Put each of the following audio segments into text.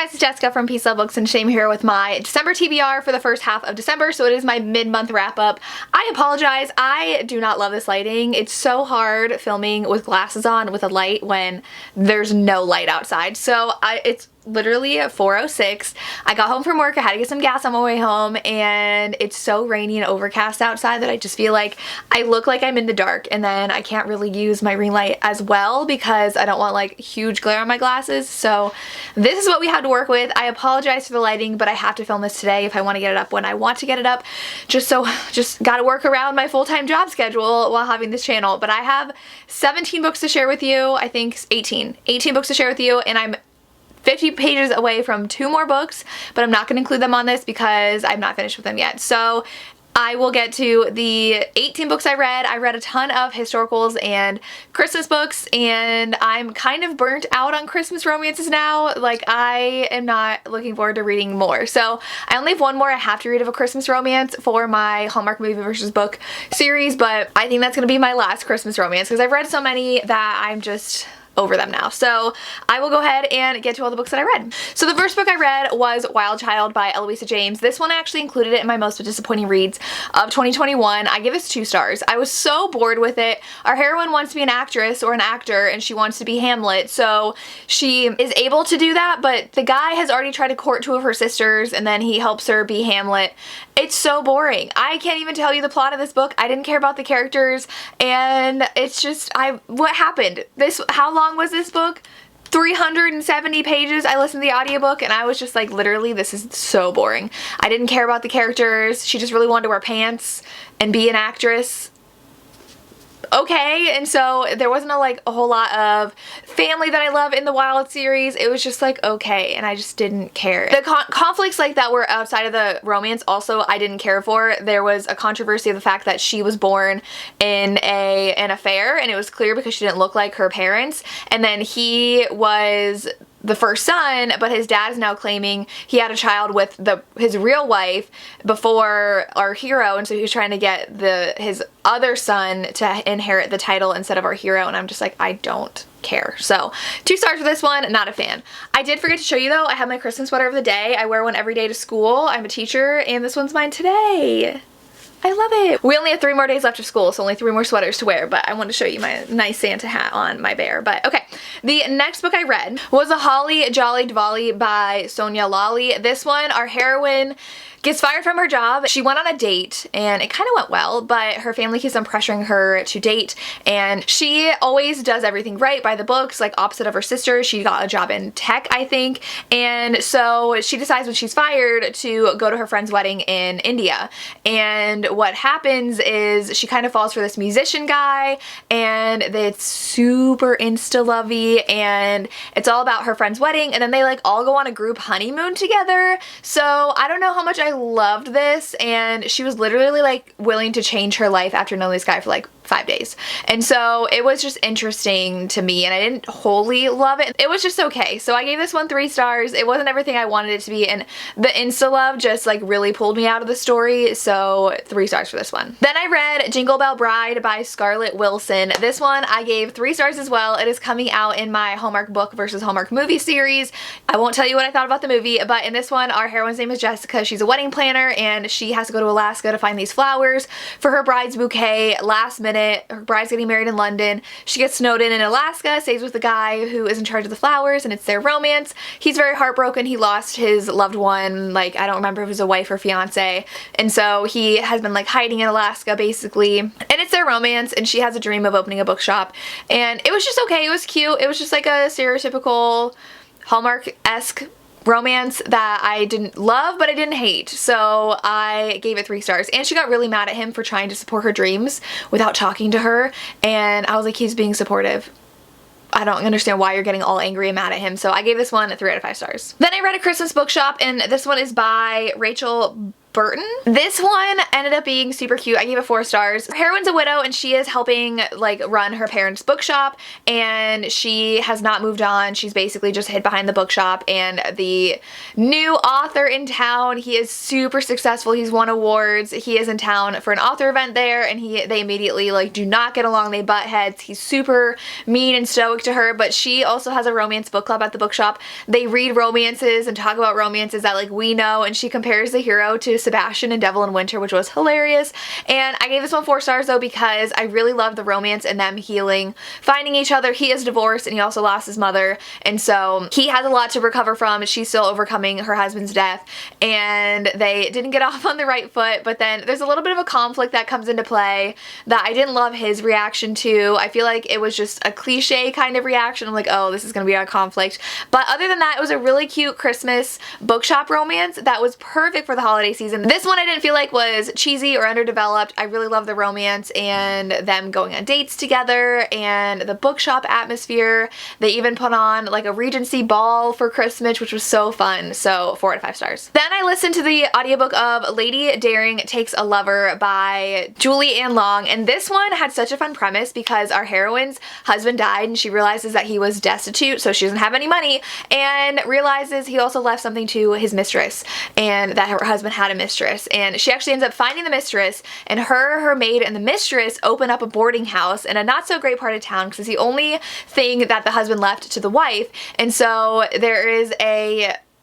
guys, it's Jessica from Peace Love Books and Shame here with my December TBR for the first half of December, so it is my mid-month wrap-up. I apologize, I do not love this lighting. It's so hard filming with glasses on with a light when there's no light outside. So it's literally at 4:06. I got home from work, I had to get some gas on my way home, and it's so rainy and overcast outside that I just feel like I look like I'm in the dark, and then I can't really use my ring light as well because I don't want like huge glare on my glasses. So this is what we had to work with. I apologize for the lighting, but I have to film this today if I want to get it up when I want to get it up. Just gotta work around my full-time job schedule while having this channel. But I have 17 books to share with you. I think 18 books to share with you, and I'm 50 pages away from 2 more books, but I'm not going to include them on this because I'm not finished with them yet. So I will get to the 18 books I read. I read a ton of historicals and Christmas books, and I'm kind of burnt out on Christmas romances now. Like, I am not looking forward to reading more. So I only have one more I have to read of a Christmas romance for my Hallmark movie versus book series, but I think that's going to be my last Christmas romance because I've read so many that I'm just over them now. So I will go ahead and get to all the books that I read. So the first book I read was Wild Child by Eloisa James. This one I actually included it in my most disappointing reads of 2021. I give this 2 stars. I was so bored with it. Our heroine wants to be an actress or an actor, and she wants to be Hamlet, so she is able to do that, but the guy has already tried to court 2 of her sisters, and then he helps her be Hamlet. It's so boring. I can't even tell you the plot of this book. I didn't care about the characters, and it's just, what happened? How long was this book? 370 pages. I listened to the audiobook and I was just like, literally, this is so boring. I didn't care about the characters. She just really wanted to wear pants and be an actress. Okay, and so there wasn't a whole lot of family that I love in the Wild series. It was just like, okay, and I just didn't care. The conflicts like that were outside of the romance also I didn't care for. There was a controversy of the fact that she was born in an affair, and it was clear because she didn't look like her parents, and then he was the first son, but his dad is now claiming he had a child with his real wife before our hero, and so he was trying to get his other son to inherit the title instead of our hero, and I'm just like, I don't care. So 2 stars for this one, not a fan. I did forget to show you though, I have my Christmas sweater of the day. I wear one every day to school. I'm a teacher, and this one's mine today. I love it. We only have 3 more days left of school, so only 3 more sweaters to wear, but I want to show you my nice Santa hat on my bear. But okay, the next book I read was A Holly Jolly Diwali by Sonia Lawley. This one, our heroine gets fired from her job. She went on a date and it kind of went well, but her family keeps on pressuring her to date, and she always does everything right by the books, like opposite of her sister. She got a job in tech, I think, and so she decides when she's fired to go to her friend's wedding in India. And what happens is she kind of falls for this musician guy, and it's super insta-lovey, and it's all about her friend's wedding, and then they like all go on a group honeymoon together. So I don't know how much I loved this, and she was literally like willing to change her life after knowing this guy for like 5 days. And so it was just interesting to me, and I didn't wholly love it. It was just okay. So I gave this one 3 stars. It wasn't everything I wanted it to be, and the insta-love just like really pulled me out of the story, so 3 stars for this one. Then I read Jingle Bell Bride by Scarlett Wilson. This one I gave 3 stars as well. It is coming out in my Hallmark book versus Hallmark movie series. I won't tell you what I thought about the movie, but in this one, our heroine's name is Jessica. She's a wedding planner, and she has to go to Alaska to find these flowers for her bride's bouquet. Last minute, her bride's getting married in London. She gets snowed in Alaska, stays with the guy who is in charge of the flowers, and it's their romance. He's very heartbroken. He lost his loved one, like, I don't remember if it was a wife or fiance, and so he has been like hiding in Alaska basically, and it's their romance, and she has a dream of opening a bookshop, and it was just okay. It was cute. It was just like a stereotypical Hallmark-esque romance that I didn't love, but I didn't hate. So I gave it 3 stars. And she got really mad at him for trying to support her dreams without talking to her. And I was like, he's being supportive. I don't understand why you're getting all angry and mad at him. So I gave this one a 3 out of 5 stars. Then I read A Christmas Bookshop, and this one is by Rachel Burton. This one ended up being super cute. I gave it 4 stars. Our heroine's a widow and she is helping like run her parents' bookshop, and she has not moved on. She's basically just hid behind the bookshop, and the new author in town, he is super successful. He's won awards. He is in town for an author event there, and they immediately like do not get along. They butt heads. He's super mean and stoic to her, but she also has a romance book club at the bookshop. They read romances and talk about romances that like we know, and she compares the hero to Sebastian in Devil in Winter, which was hilarious. And I gave this one 4 stars though, because I really love the romance and them healing, finding each other. He is divorced and he also lost his mother, and so he has a lot to recover from. She's still overcoming her husband's death, and they didn't get off on the right foot, but then there's a little bit of a conflict that comes into play that I didn't love his reaction to. I feel like it was just a cliche kind of reaction. I'm like, oh, this is gonna be a conflict. But other than that, it was a really cute Christmas bookshop romance that was perfect for the holiday season. This one I didn't feel like was cheesy or underdeveloped. I really love the romance and them going on dates together and the bookshop atmosphere. They even put on like a Regency ball for Christmas, which was so fun. So 4 out of 5 stars. Then I listened to the audiobook of Lady Daring Takes a Lover by Julie Ann Long, and this one had such a fun premise because our heroine's husband died and she realizes that he was destitute, so she doesn't have any money, and realizes he also left something to his mistress and that her husband had a mistress, and she actually ends up finding the mistress, and her maid and the mistress open up a boarding house in a not so great part of town because it's the only thing that the husband left to the wife. And so there is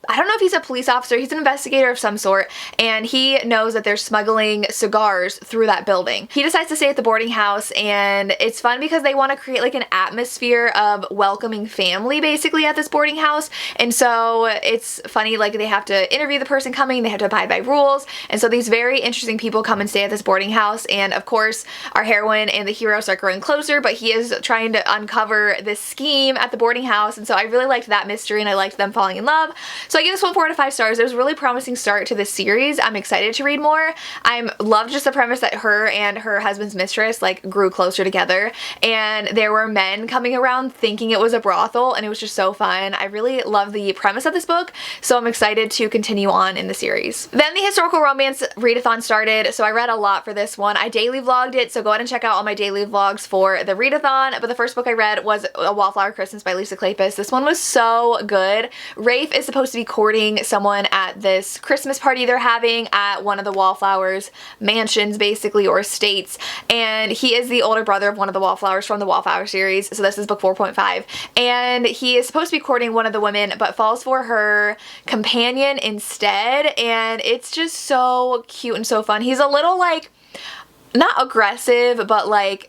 I don't know if he's a police officer, he's an investigator of some sort, and he knows that they're smuggling cigars through that building. He decides to stay at the boarding house, and it's fun because they want to create like an atmosphere of welcoming family basically at this boarding house. And so it's funny, like they have to interview the person coming, they have to abide by rules, and so these very interesting people come and stay at this boarding house. And of course our heroine and the hero start growing closer, but he is trying to uncover this scheme at the boarding house, and so I really liked that mystery and I liked them falling in love. So I give this one 4 out of 5 stars. It was a really promising start to this series. I'm excited to read more. I loved just the premise that her and her husband's mistress like grew closer together, and there were men coming around thinking it was a brothel, and it was just so fun. I really love the premise of this book, so I'm excited to continue on in the series. Then the historical romance readathon started, so I read a lot for this one. I daily vlogged it, so go ahead and check out all my daily vlogs for the readathon. But the first book I read was A Wallflower Christmas by Lisa Kleypas. This one was so good. Rafe is supposed to be courting someone at this Christmas party they're having at one of the Wallflowers mansions basically, or estates, and he is the older brother of one of the Wallflowers from the Wallflower series, so this is book 4.5, and he is supposed to be courting one of the women but falls for her companion instead, and it's just so cute and so fun. He's a little like, not aggressive, but like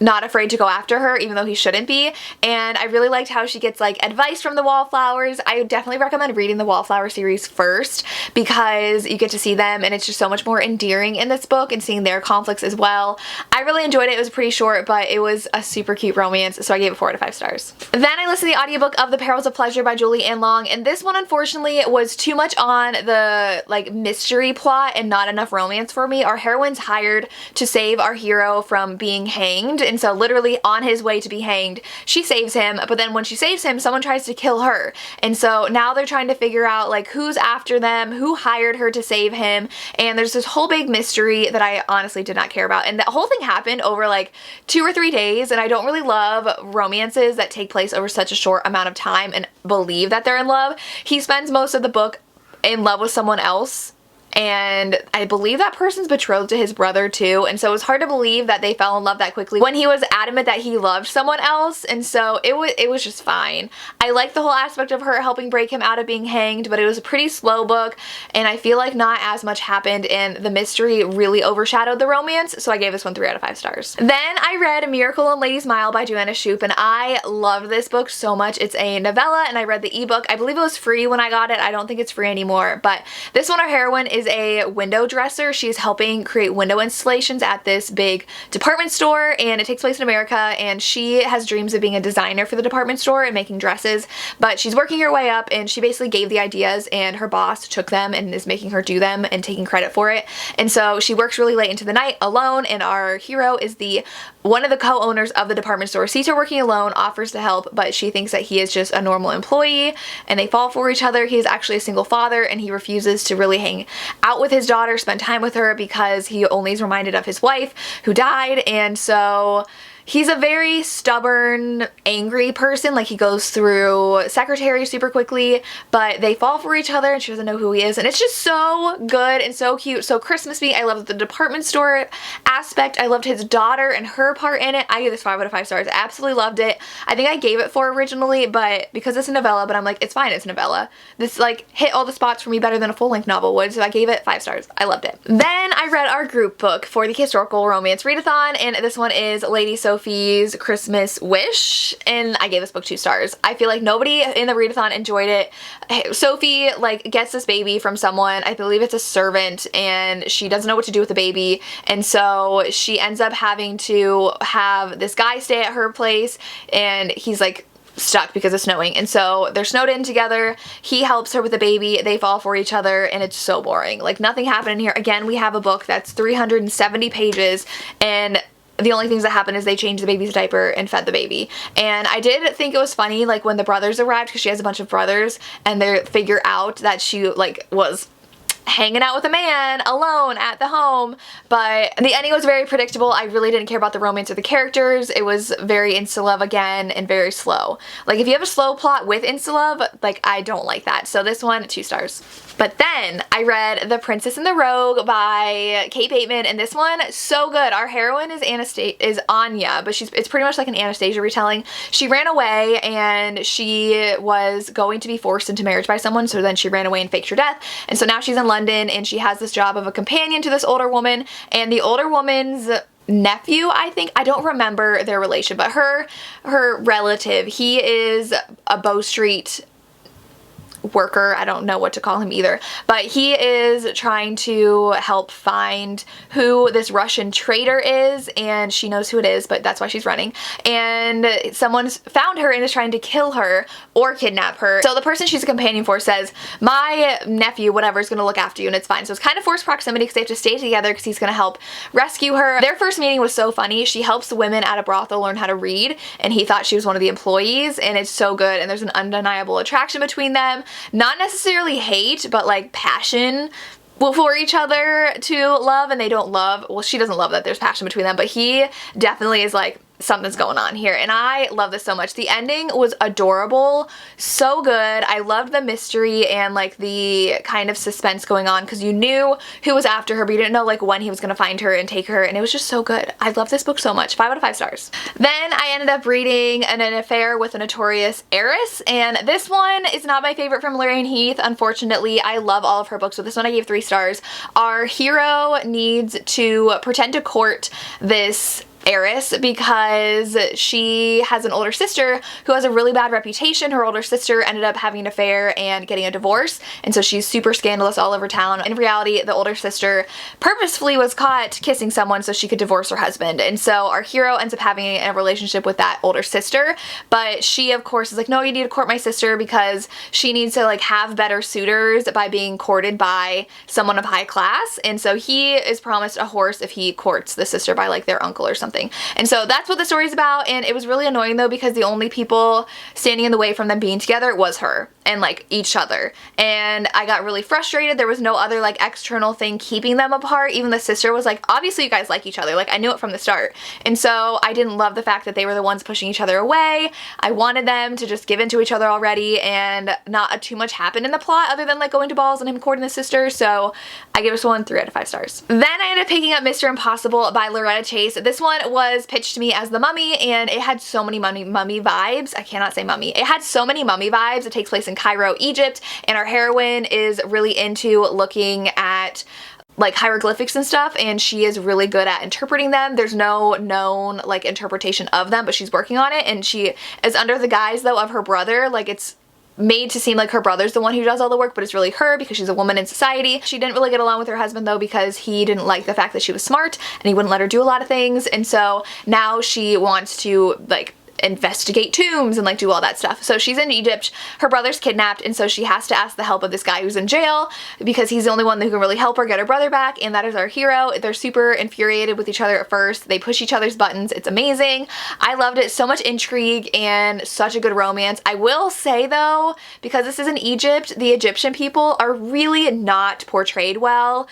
not afraid to go after her even though he shouldn't be, and I really liked how she gets like advice from the Wallflowers. I would definitely recommend reading the Wallflower series first because you get to see them, and it's just so much more endearing in this book and seeing their conflicts as well. I really enjoyed it. It was pretty short, but it was a super cute romance, so I gave it 4 out of 5 stars. Then I listened to the audiobook of The Perils of Pleasure by Julie Ann Long, and this one unfortunately was too much on the like mystery plot and not enough romance for me. Our heroine's hired to save our hero from being hanged, and so literally on his way to be hanged, she saves him, but then when she saves him, someone tries to kill her. And so now they're trying to figure out like who's after them, who hired her to save him, and there's this whole big mystery that I honestly did not care about. And that whole thing happened over like 2 or 3 days, and I don't really love romances that take place over such a short amount of time and believe that they're in love. He spends most of the book in love with someone else, and I believe that person's betrothed to his brother too, and so it was hard to believe that they fell in love that quickly when he was adamant that he loved someone else. And so it was just fine. I liked the whole aspect of her helping break him out of being hanged, but it was a pretty slow book, and I feel like not as much happened, and the mystery really overshadowed the romance, so I gave this one 3 out of 5 stars. Then I read Miracle in Lady Smile by Joanna Shupe, and I loved this book so much. It's a novella, and I read the ebook. I believe it was free when I got it. I don't think it's free anymore, but this one, our heroine is a window dresser. She's helping create window installations at this big department store, and it takes place in America, and she has dreams of being a designer for the department store and making dresses, but she's working her way up, and she basically gave the ideas and her boss took them and is making her do them and taking credit for it. And so she works really late into the night alone, and our hero is one of the co-owners of the department store, sees her working alone, offers to help, but she thinks that he is just a normal employee, and they fall for each other. He is actually a single father, and he refuses to really hang out with his daughter, spend time with her, because he only is reminded of his wife who died. And so he's a very stubborn, angry person. Like, he goes through secretaries super quickly, but they fall for each other and she doesn't know who he is. And it's just so good and so cute, so Christmassy. I love the department store aspect. I loved his daughter and her part in it. I gave this 5 out of 5 stars. I absolutely loved it. I think I gave it 4 originally, but because it's a novella, but I'm like, it's fine, it's a novella. This like hit all the spots for me better than a full-length novel would, so I gave it 5 stars. I loved it. Then I read our group book for the historical romance readathon, and this one is Lady Sophie's Christmas Wish, and I gave this book 2 stars. I feel like nobody in the readathon enjoyed it. Sophie like gets this baby from someone, I believe it's a servant, and she doesn't know what to do with the baby, and so she ends up having to have this guy stay at her place, and he's like stuck because it's snowing, and so they're snowed in together. He helps her with the baby, they fall for each other, and it's so boring. Like, nothing happened in here. Again, we have a book that's 370 pages, and the only things that happened is they changed the baby's diaper and fed the baby. And I did think it was funny, like, when the brothers arrived, because she has a bunch of brothers, and they figure out that she like was hanging out with a man alone at the home. But the ending was very predictable. I really didn't care about the romance or the characters. It was very insta-love again, and very slow. Like, if you have a slow plot with insta-love, like, I don't like that. So this one, 2 stars. But then I read The Princess and the Rogue by Kate Bateman, and this one, so good. Our heroine is Anya, but it's pretty much like an Anastasia retelling. She ran away, and she was going to be forced into marriage by someone, so then she ran away and faked her death, and so now she's in London, and she has this job of a companion to this older woman, and the older woman's nephew, I think, I don't remember their relation, but her relative, he is a Bow Street worker. I don't know what to call him either, but he is trying to help find who this Russian traitor is, and she knows who it is, but that's why she's running. And someone's found her and is trying to kill her or kidnap her. So the person she's a companion for says, my nephew, whatever, is gonna look after you, and it's fine. So it's kind of forced proximity because they have to stay together because he's gonna help rescue her. Their first meeting was so funny. She helps the women at a brothel learn how to read, and he thought she was one of the employees, and it's so good, and there's an undeniable attraction between them. Not necessarily hate, but like passion for each other to love, and they don't love, well, she doesn't love that there's passion between them, but he definitely is like, something's going on here, and I love this so much. The ending was adorable, so good. I loved the mystery and like the kind of suspense going on, because you knew who was after her, but you didn't know like when he was gonna find her and take her, and it was just so good. I love this book so much. 5 out of 5 stars. Then I ended up reading An Affair with a Notorious Heiress, and this one is not my favorite from Lorraine Heath, unfortunately. I love all of her books, but this one I gave 3 stars. Our hero needs to pretend to court this heiress because she has an older sister who has a really bad reputation. Her older sister ended up having an affair and getting a divorce, and so she's super scandalous all over town. In reality, the older sister purposefully was caught kissing someone so she could divorce her husband, and so our hero ends up having a relationship with that older sister, but she of course is like, no, you need to court my sister because she needs to like have better suitors by being courted by someone of high class, and so he is promised a horse if he courts the sister by like their uncle or something. And so that's what the story's about, and it was really annoying though because the only people standing in the way from them being together was her and like each other, and I got really frustrated. There was no other like external thing keeping them apart. Even the sister was like, obviously you guys like each other, like I knew it from the start, and so I didn't love the fact that they were the ones pushing each other away. I wanted them to just give into each other already, and not too much happened in the plot other than like going to balls and him courting the sister, so I gave this one 3 out of 5 stars. Then I ended up picking up Mr. Impossible by Loretta Chase. This one was pitched to me as The Mummy, and it had so many mummy vibes. I cannot say mummy. It had so many mummy vibes. It takes place in Cairo, Egypt, and our heroine is really into looking at like hieroglyphics and stuff, and she is really good at interpreting them. There's no known like interpretation of them, but she's working on it, and she is under the guise though of her brother. Like, it's made to seem like her brother's the one who does all the work, but it's really her because she's a woman in society. She didn't really get along with her husband though because he didn't like the fact that she was smart and he wouldn't let her do a lot of things, and so now she wants to like investigate tombs and like do all that stuff. So she's in Egypt, her brother's kidnapped, and so she has to ask the help of this guy who's in jail because he's the only one who can really help her get her brother back, and that is our hero. They're super infuriated with each other at first. They push each other's buttons. It's amazing. I loved it. So much intrigue and such a good romance. I will say though, because this is in Egypt, the Egyptian people are really not portrayed well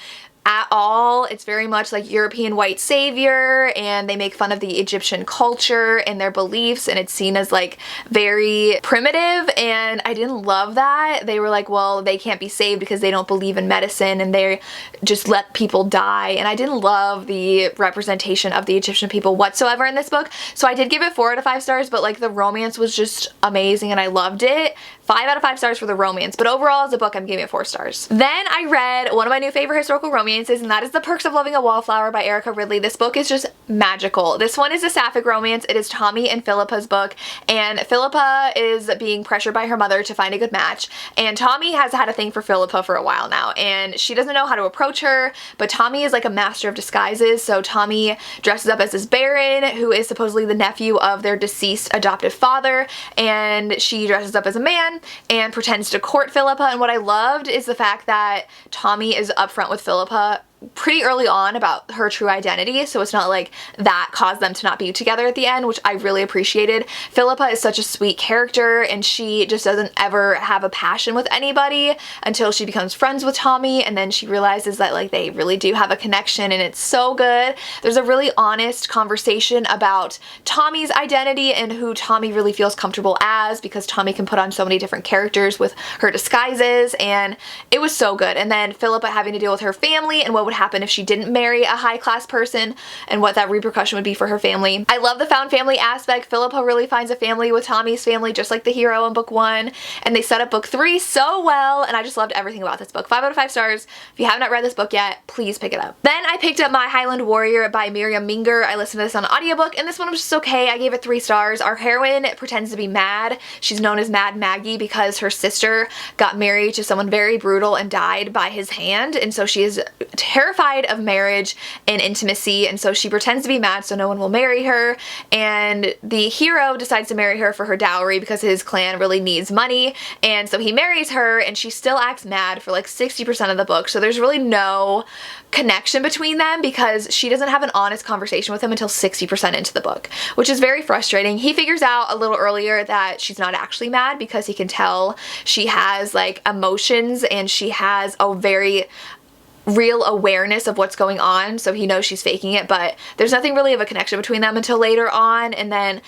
at all. It's very much like European white savior, and they make fun of the Egyptian culture and their beliefs, and it's seen as like very primitive, and I didn't love that. They were like, well, they can't be saved because they don't believe in medicine and they just let people die, and I didn't love the representation of the Egyptian people whatsoever in this book. So I did give it 4 out of 5 stars, but like the romance was just amazing and I loved it. 5 out of 5 stars for the romance, but overall as a book I'm giving it 4 stars. Then I read one of my new favorite historical romances, and that is The Perks of Loving a Wallflower by Erica Ridley. This book is just magical. This one is a Sapphic romance. It is Tommy and Philippa's book, and Philippa is being pressured by her mother to find a good match, and Tommy has had a thing for Philippa for a while now, and she doesn't know how to approach her, but Tommy is like a master of disguises. So Tommy dresses up as this baron who is supposedly the nephew of their deceased adoptive father, and she dresses up as a man and pretends to court Philippa. And what I loved is the fact that Tommy is upfront with Philippa pretty early on about her true identity, so it's not like that caused them to not be together at the end, which I really appreciated. Philippa is such a sweet character, and she just doesn't ever have a passion with anybody until she becomes friends with Tommy, and then she realizes that like they really do have a connection, and it's so good. There's a really honest conversation about Tommy's identity and who Tommy really feels comfortable as, because Tommy can put on so many different characters with her disguises, and it was so good. And then Philippa having to deal with her family and what would happen if she didn't marry a high-class person and what that repercussion would be for her family. I love the found family aspect. Philippa really finds a family with Tommy's family, just like the hero in book 1, and they set up book 3 so well, and I just loved everything about this book. 5 out of 5 stars. If you have not read this book yet, please pick it up. Then I picked up My Highland Warrior by Miriam Minger. I listened to this on audiobook, and this one was just okay. I gave it 3 stars. Our heroine pretends to be mad. She's known as Mad Maggie because her sister got married to someone very brutal and died by his hand, and so she is terrified of marriage and intimacy, and so she pretends to be mad so no one will marry her, and the hero decides to marry her for her dowry because his clan really needs money, and so he marries her, and she still acts mad for like 60% of the book. So there's really no connection between them because she doesn't have an honest conversation with him until 60% into the book, which is very frustrating. He figures out a little earlier that she's not actually mad because he can tell she has like emotions and she has a very real awareness of what's going on, so he knows she's faking it, but there's nothing really of a connection between them until later on. And then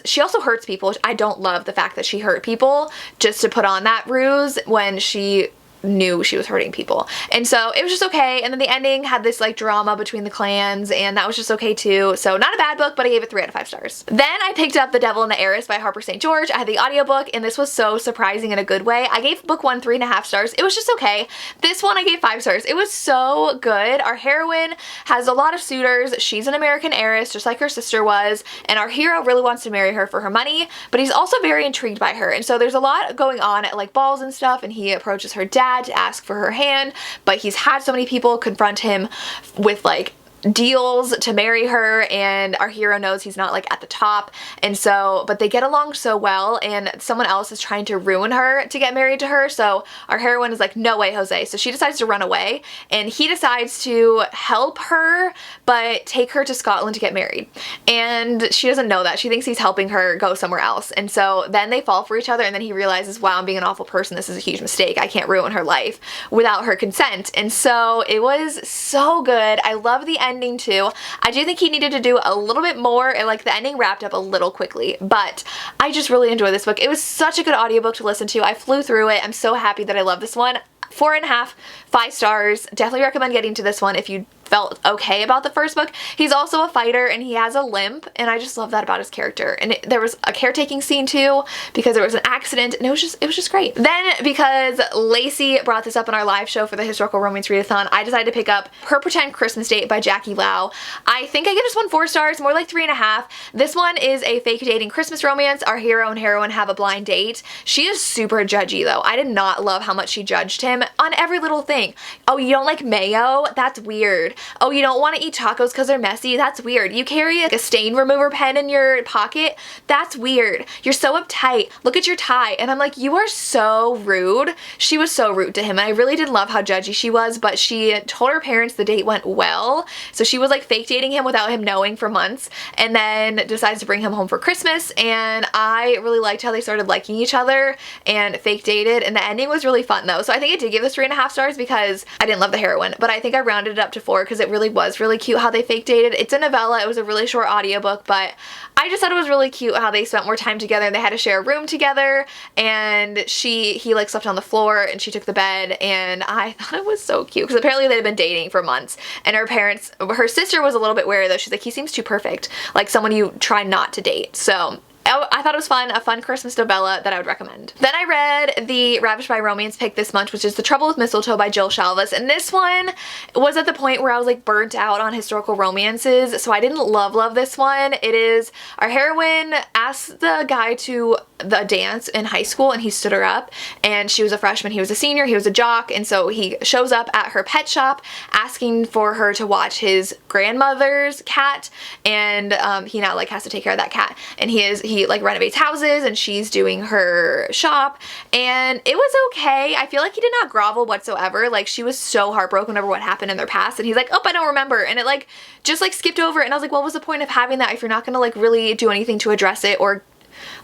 she also hurts people, which I don't love the fact that she hurt people just to put on that ruse when she knew she was hurting people. And so it was just okay. And then the ending had this like drama between the clans, and that was just okay too. So not a bad book, but I gave it 3 out of 5 stars. Then I picked up The Devil and the Heiress by Harper St. George. I had the audiobook, and this was so surprising in a good way. I gave book 1 3.5 stars. It was just okay. This one I gave 5 stars. It was so good. Our heroine has a lot of suitors. She's an American heiress, just like her sister was, and our hero really wants to marry her for her money, but he's also very intrigued by her. And so there's a lot going on at like balls and stuff, and he approaches her dad to ask for her hand, but he's had so many people confront him with like deals to marry her, and our hero knows he's not like at the top, and so but they get along so well, and someone else is trying to ruin her to get married to her. So our heroine is like, no way, Jose. So she decides to run away, and he decides to help her but take her to Scotland to get married, and she doesn't know that. She thinks he's helping her go somewhere else, and so then they fall for each other, and then he realizes, wow, I'm being an awful person. This is a huge mistake. I can't ruin her life without her consent. And so it was so good. I love the ending too. I do think he needed to do a little bit more, and like the ending wrapped up a little quickly, but I just really enjoyed this book. It was such a good audiobook to listen to. I flew through it. I'm so happy that I love this one. 4.5, 5 stars. Definitely recommend getting to this one if you felt okay about the first book. He's also a fighter, and he has a limp, and I just love that about his character. And there was a caretaking scene too because there was an accident, and it was just great. Then because Lacey brought this up in our live show for the Historical Romance Readathon, I decided to pick up Her Pretend Christmas Date by Jackie Lau. I think I give this one 4 stars, more like 3.5. This one is a fake dating Christmas romance. Our hero and heroine have a blind date. She is super judgy though. I did not love how much she judged him on every little thing. Oh, you don't like mayo? That's weird. oh, you don't want to eat tacos because they're messy. That's weird. You carry like a stain remover pen in your pocket. That's weird. You're so uptight. Look at your tie. And I'm like, you are so rude. She was so rude to him. And I really did love how judgy she was, but she told her parents the date went well. So she was like fake dating him without him knowing for months, and then decides to bring him home for Christmas. And I really liked how they started liking each other and fake dated, and the ending was really fun though. So I think I did give this 3.5 stars because I didn't love the heroine, but I think I rounded it up to 4 because it really was really cute how they fake dated. It's a novella. It was a really short audiobook, but I just thought it was really cute how they spent more time together, and they had to share a room together, and he like slept on the floor and she took the bed, and I thought it was so cute because apparently they had been dating for months, and her sister was a little bit wary though. She's like, he seems too perfect, like someone you try not to date. So I thought it was fun, a fun Christmas novella that I would recommend. Then I read the Ravished by Romance pick this month, which is The Trouble with Mistletoe by Jill Shalvis, and this one was at the point where I was like burnt out on historical romances, so I didn't love this one. It is our heroine asked the guy to the dance in high school, and he stood her up, and she was a freshman, he was a senior, he was a jock, and so he shows up at her pet shop asking for her to watch his grandmother's cat, and he now like has to take care of that cat, and he like renovates houses, and she's doing her shop, and it was okay. I feel like he did not grovel whatsoever. Like, she was so heartbroken over what happened in their past, and he's like, oh, I don't remember, and it like just like skipped over, and I was like, what was the point of having that if you're not gonna like really do anything to address it or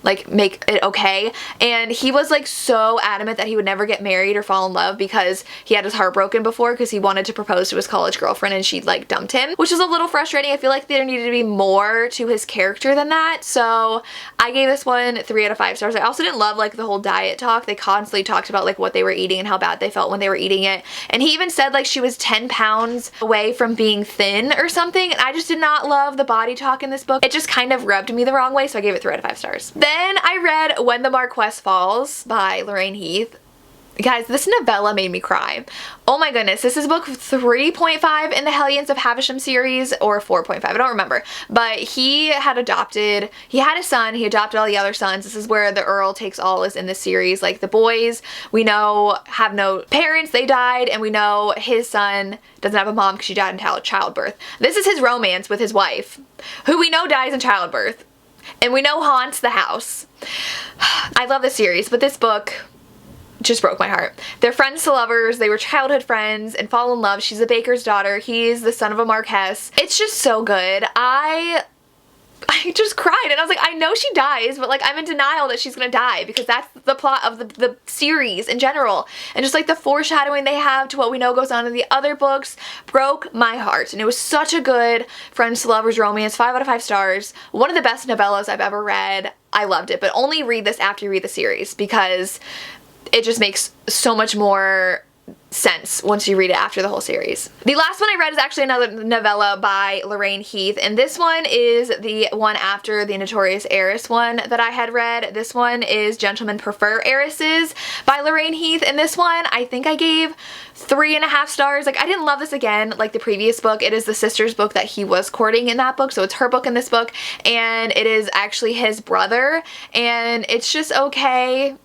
like make it okay? And he was like so adamant that he would never get married or fall in love because he had his heart broken before, because he wanted to propose to his college girlfriend and she like dumped him, which is a little frustrating. I feel like there needed to be more to his character than that. So I gave this one 3 out of 5 stars. I also didn't love like the whole diet talk. They constantly talked about like what they were eating and how bad they felt when they were eating it, and he even said like she was 10 pounds away from being thin or something, and I just did not love the body talk in this book. It just kind of rubbed me the wrong way, so I gave it 3 out of 5 stars. Then I read When the Marquess Falls by Lorraine Heath. Guys, this novella made me cry. Oh my goodness, this is book 3.5 in the Hellions of Havisham series, or 4.5, I don't remember. But he had a son, he adopted all the other sons. This is where the Earl takes all is in this series. Like, the boys, we know, have no parents, they died, and we know his son doesn't have a mom because she died in childbirth. This is his romance with his wife, who we know dies in childbirth, and we know haunts the house. I love this series, but this book just broke my heart. They're friends to lovers, they were childhood friends and fall in love. She's a baker's daughter, he's the son of a marquess. It's just so good. I just cried, and I was like, I know she dies, but like I'm in denial that she's gonna die because that's the plot of the series in general, and just like the foreshadowing they have to what we know goes on in the other books broke my heart. And it was such a good friends to lovers romance. 5 out of 5 stars. One of the best novellas I've ever read. I loved it, but only read this after you read the series because it just makes so much more sense once you read it after the whole series. The last one I read is actually another novella by Lorraine Heath, and this one is the one after the Notorious Heiress one that I had read. This one is Gentlemen Prefer Heiresses by Lorraine Heath, and this one I think I gave 3.5 stars. Like, I didn't love this again like the previous book. It is the sister's book that he was courting in that book, so it's her book in this book, and it is actually his brother, and it's just okay.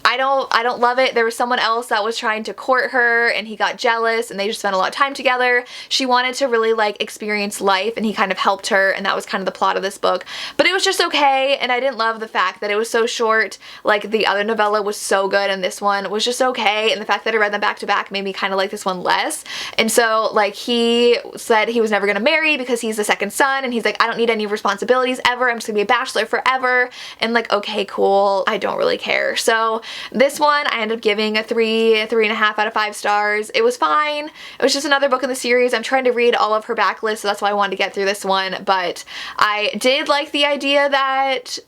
I don't love it. There was someone else that was trying to court her, and he got jealous, and they just spent a lot of time together. She wanted to really like experience life, and he kind of helped her, and that was kind of the plot of this book. But it was just okay, and I didn't love the fact that it was so short. Like, the other novella was so good, and this one was just okay, and the fact that I read them back to back made me kind of like this one less. And so like, he said he was never gonna marry because he's the second son, and he's like, I don't need any responsibilities ever, I'm just gonna be a bachelor forever. And like, okay, cool, I don't really care. So this one I ended up giving a 3.5 out of 5 stars. It was fine. It was just another book in the series. I'm trying to read all of her backlist, so that's why I wanted to get through this one. But I did like the idea that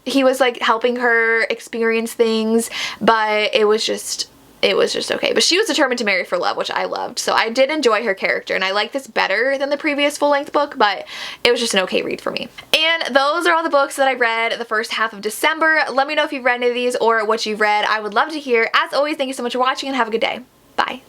he was like helping her experience things, but it was just okay. But she was determined to marry for love, which I loved. So I did enjoy her character, and I like this better than the previous full-length book, but it was just an okay read for me. And those are all the books that I read the first half of December. Let me know if you've read any of these or what you've read. I would love to hear. As always, thank you so much for watching, and have a good day. Bye.